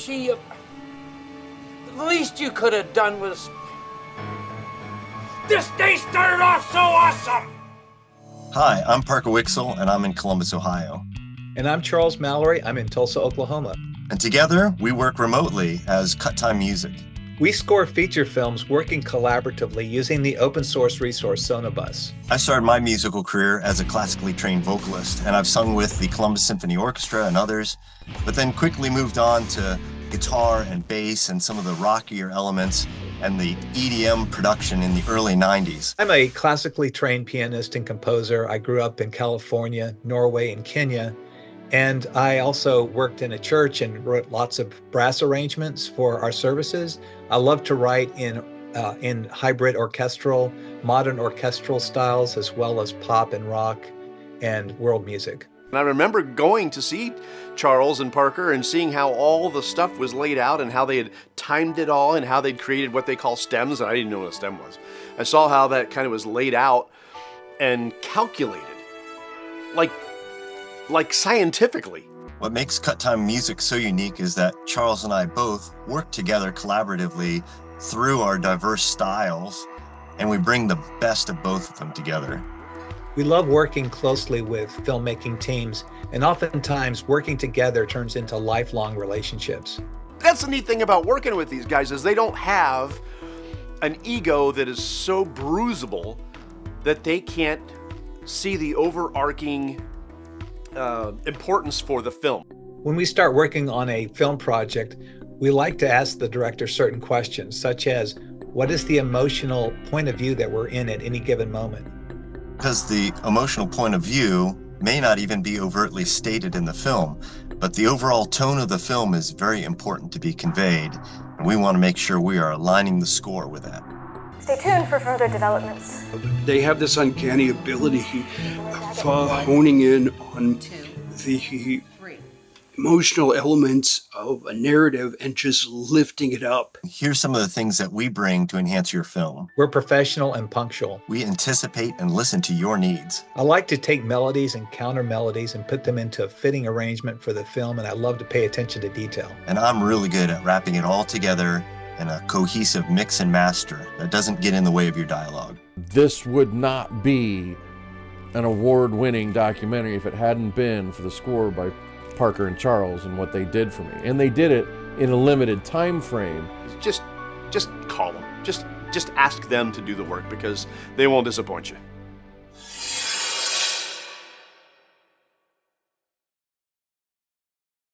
Richie, the least you could have done was... This day started off so awesome! Hi, I'm Parker Wixel, and I'm in Columbus, Ohio. And I'm Charles Mallory. I'm in Tulsa, Oklahoma. And together, we work remotely as Cut Time Music. We score feature films working collaboratively using the open source resource Sonobus. I started my musical career as a classically trained vocalist, and I've sung with the Columbus Symphony Orchestra and others, but then quickly moved on to guitar and bass and some of the rockier elements and the EDM production in the early 90s. I'm a classically trained pianist and composer. I grew up in California, Norway, and Kenya. And I also worked in a church and wrote lots of brass arrangements for our services. I love to write in hybrid orchestral, modern orchestral styles, as well as pop and rock and world music. And I remember going to see Charles and Parker and seeing how all the stuff was laid out and how they had timed it all and how they'd created what they call stems, and I didn't know what a stem was. I saw how that kind of was laid out and calculated, like scientifically. What makes Cut Time Music so unique is that Charles and I both work together collaboratively through our diverse styles, and we bring the best of both of them together. We love working closely with filmmaking teams, and oftentimes working together turns into lifelong relationships. That's the neat thing about working with these guys is they don't have an ego that is so bruisable that they can't see the overarching importance for the film. When we start working on a film project, we like to ask the director certain questions, such as, what is the emotional point of view that we're in at any given moment? Because the emotional point of view may not even be overtly stated in the film, but the overall tone of the film is very important to be conveyed, and we want to make sure we are aligning the score with that. Stay tuned for further developments. They have this uncanny ability of honing in on the emotional elements of a narrative and just lifting it up. Here's some of the things that we bring to enhance your film. We're professional and punctual. We anticipate and listen to your needs. I like to take melodies and counter melodies and put them into a fitting arrangement for the film, and I love to pay attention to detail. And I'm really good at wrapping it all together in a cohesive mix and master that doesn't get in the way of your dialogue. This would not be an award-winning documentary if it hadn't been for the score by Parker and Charles and what they did for me. And they did it in a limited time frame. Just call them. Just ask them to do the work because they won't disappoint you.